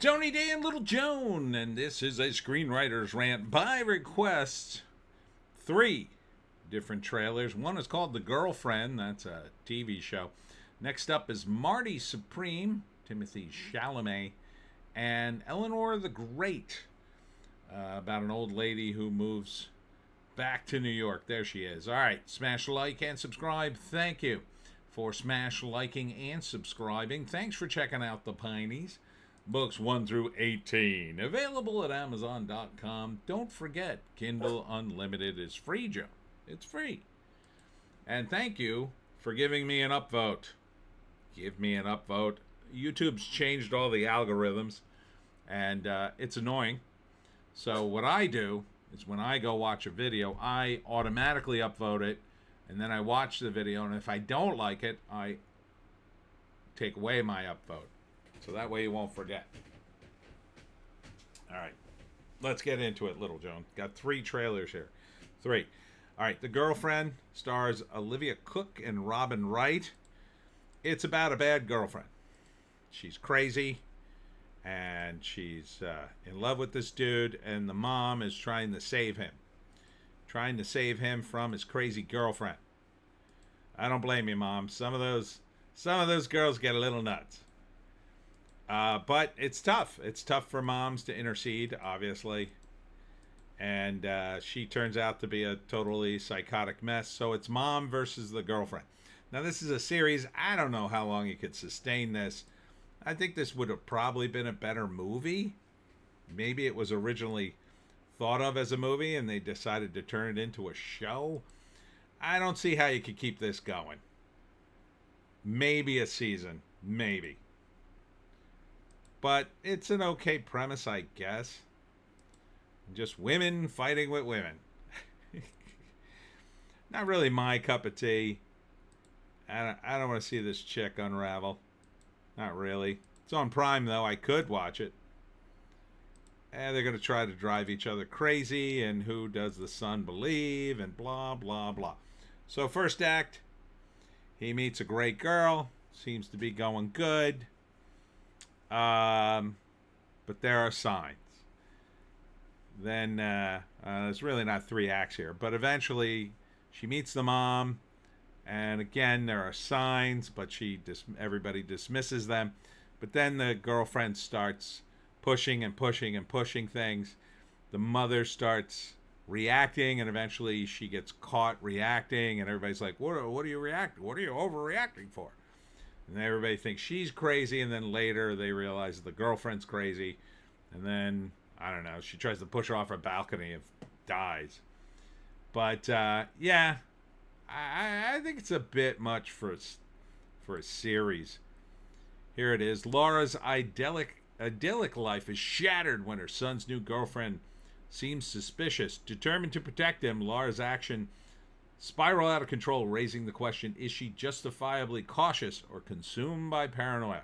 Tony Day and Little Joan, and this is a Screenwriter's Rant by request. 3 different trailers. One is called The Girlfriend, that's a TV show. Next up is Marty Supreme, Timothée Chalamet, and Elanor the Great, about an old lady who moves back to New York. There she is. All right, smash like and subscribe. Thank you for smash liking and subscribing. Thanks for checking out the Pineys. Books 1 through 18. Available at Amazon.com. Don't forget, Kindle Unlimited is free, Joe. It's free. And thank you for giving me an upvote. Give me an upvote. YouTube's changed all the algorithms, and it's annoying. So what I do is when I go watch a video, I automatically upvote it, and then I watch the video, and if I don't like it, I take away my upvote. So that way you won't forget. All right. Let's get into it, Little Joan. Got 3 trailers here. 3. All right. The Girlfriend stars Olivia Cooke and Robin Wright. It's about a bad girlfriend. She's crazy, and she's in love with this dude, and the mom is trying to save him. Trying to save him from his crazy girlfriend. I don't blame you, Mom. Some of those girls get a little nuts. But it's tough. It's tough for moms to intercede, obviously. And she turns out to be a totally psychotic mess. So it's mom versus the girlfriend. Now, this is a series. I don't know how long you could sustain this. I think this would have probably been a better movie. Maybe it was originally thought of as a movie and they decided to turn it into a show. I don't see how you could keep this going. Maybe a season. Maybe. But it's an okay premise, I guess. Just women fighting with women. Not really my cup of tea. I don't want to see this chick unravel. Not really. It's on Prime, though. I could watch it. And they're going to try to drive each other crazy. And who does the son believe? And blah, blah, blah. So first act, he meets a great girl. Seems to be going good. But there are signs. Then there's really not 3 acts here, but eventually she meets the mom, and again there are signs, but everybody dismisses them. But then the girlfriend starts pushing and pushing and pushing things. The mother starts reacting, and eventually she gets caught reacting, and everybody's like, "What are you reacting? What are you overreacting for?" And everybody thinks she's crazy, and then later they realize the girlfriend's crazy. And then, I don't know, she tries to push her off her balcony and dies. But, yeah, I think it's a bit much for a series. Here it is. Laura's idyllic life is shattered when her son's new girlfriend seems suspicious. Determined to protect him, Laura's action spiral out of control, raising the question, is she justifiably cautious or consumed by paranoia?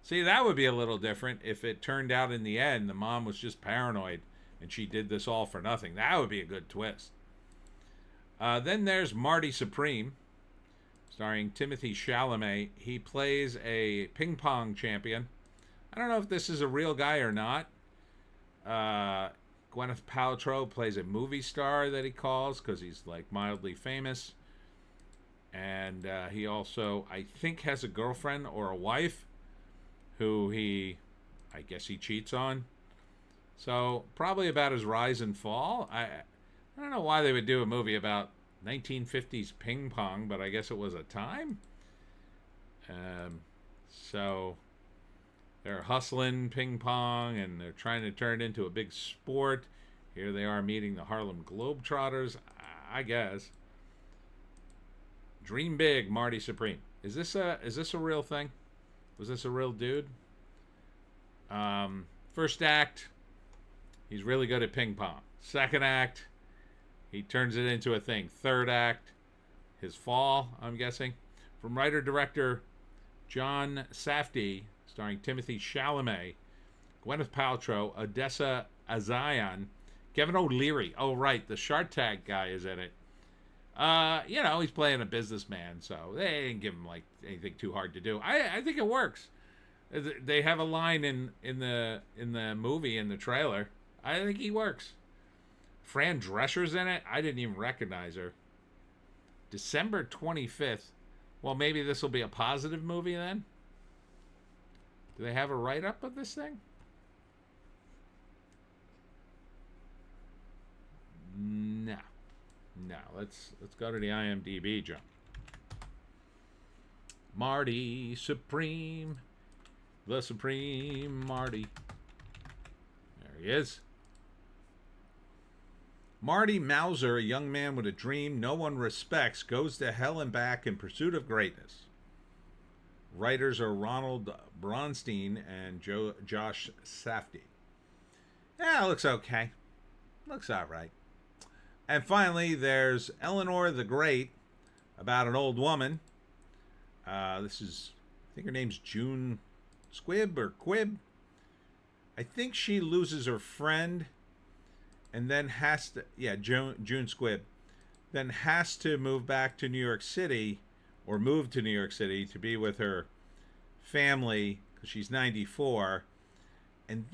See, that would be a little different if it turned out in the end the mom was just paranoid and she did this all for nothing. That would be a good twist. Then there's Marty Supreme, starring Timothée Chalamet. He plays a ping pong champion. I don't know if this is a real guy or not. Gwyneth Paltrow plays a movie star that he calls because he's like mildly famous. And he also, I think, has a girlfriend or a wife who I guess he cheats on. So probably about his rise and fall. I don't know why they would do a movie about 1950s ping pong, but I guess it was a time. So they're hustling ping pong, and they're trying to turn it into a big sport. Here they are meeting the Harlem Globetrotters, I guess. Dream big, Marty Supreme. Is this a real thing? Was this a real dude? First act, he's really good at ping pong. Second act, he turns it into a thing. Third act, his fall, I'm guessing. From writer-director John Safdie, starring Timothée Chalamet, Gwyneth Paltrow, Odysee Azayan, Kevin O'Leary. Oh, right, the Shark Tank guy is in it. He's playing a businessman, so they didn't give him like anything too hard to do. I think it works. They have a line in the movie, in the trailer. I think he works. Fran Drescher's in it. I didn't even recognize her. December 25th. Well, maybe this will be a positive movie then. Do they have a write-up of this thing? No. No. Let's go to the IMDb, Joe. Marty Supreme. The Supreme Marty. There he is. Marty Mauser, a young man with a dream no one respects, goes to hell and back in pursuit of greatness. Writers are Ronald Bronstein and Josh Safdie. Yeah, looks okay. Looks all right. And finally, there's Elanor the Great, about an old woman. This is, I think her name's June Squibb or Quib. I think she loses her friend and then has to, June Squibb, then has to move back to New York City, or move to New York City to be with her family because she's 94. And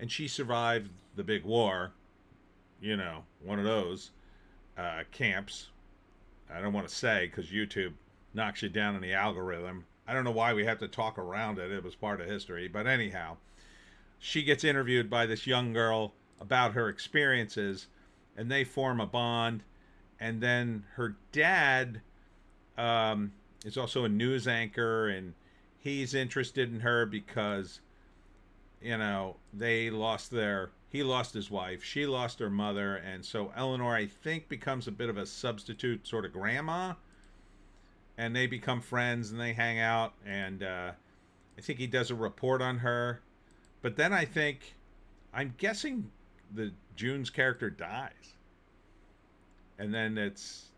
she survived the big war, one of those camps. I don't want to say because YouTube knocks you down in the algorithm. I don't know why we have to talk around it. It was part of history. But anyhow, she gets interviewed by this young girl about her experiences, and they form a bond. And then her dad is also a news anchor, and he's interested in her because, he lost his wife, she lost her mother, and so Elanor, I think, becomes a bit of a substitute sort of grandma, and they become friends and they hang out, and I think he does a report on her. But then I'm guessing June's character dies, and then it's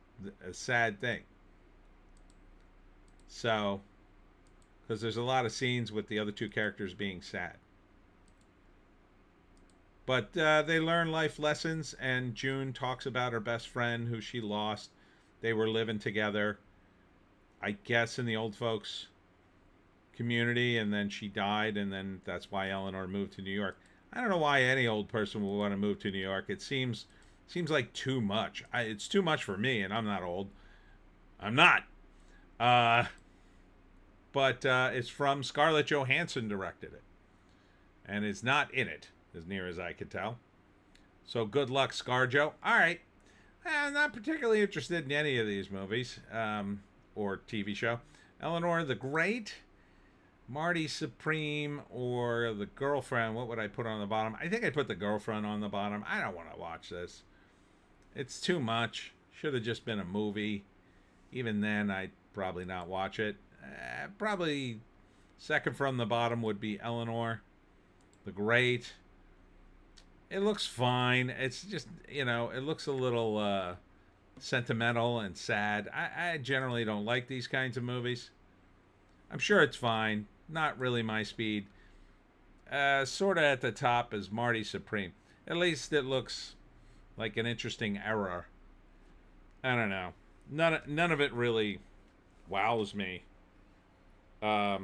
a sad thing. So, because there's a lot of scenes with the other two characters being sad. But they learn life lessons, and June talks about her best friend who she lost. They were living together, I guess, in the old folks community, and then she died, and then that's why Elanor moved to New York. I don't know why any old person would want to move to New York. It seems like too much. It's too much for me, and I'm not old. I'm not. But it's from Scarlett Johansson directed it, and is not in it, as near as I could tell. So good luck, ScarJo. All right. I'm not particularly interested in any of these movies or TV show. Elanor the Great, Marty Supreme, or The Girlfriend. What would I put on the bottom? I think I put The Girlfriend on the bottom. I don't want to watch this. It's too much. Should have just been a movie. Even then, I'd probably not watch it. Probably second from the bottom would be Elanor the Great. It looks fine. It's just, it looks a little sentimental and sad. I generally don't like these kinds of movies. I'm sure it's fine. Not really my speed. Sort of at the top is Marty Supreme. At least it looks like an interesting error. I don't know. None of it really wows me. But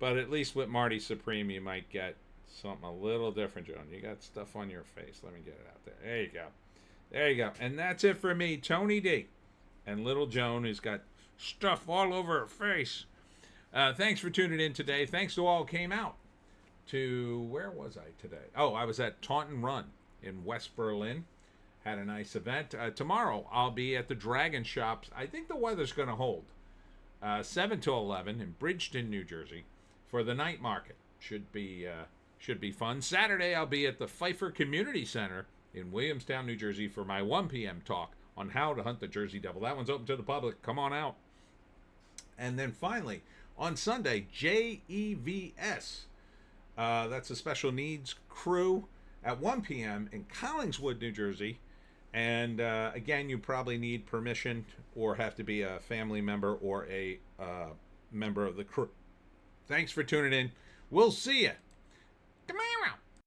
at least with Marty Supreme, you might get something a little different, Joan. You got stuff on your face. Let me get it out there. There you go. There you go. And that's it for me, Tony D. And little Joan, who's got stuff all over her face. Thanks for tuning in today. Thanks to all who came out to, where was I today? Oh, I was at Taunton Run in West Berlin. Had a nice event. Tomorrow, I'll be at the Dragon Shops. I think the weather's going to hold. 7 to 11 in Bridgeton, New Jersey, for the night market. Should be fun. Saturday, I'll be at the Pfeiffer Community Center in Williamstown, New Jersey, for my 1 p.m. talk on how to hunt the Jersey Devil. That one's open to the public. Come on out. And then finally, on Sunday, JEVS. That's a special needs crew at 1 p.m. in Collingswood, New Jersey. And again, you probably need permission or have to be a family member or a member of the crew. Thanks for tuning in. We'll see you tomorrow.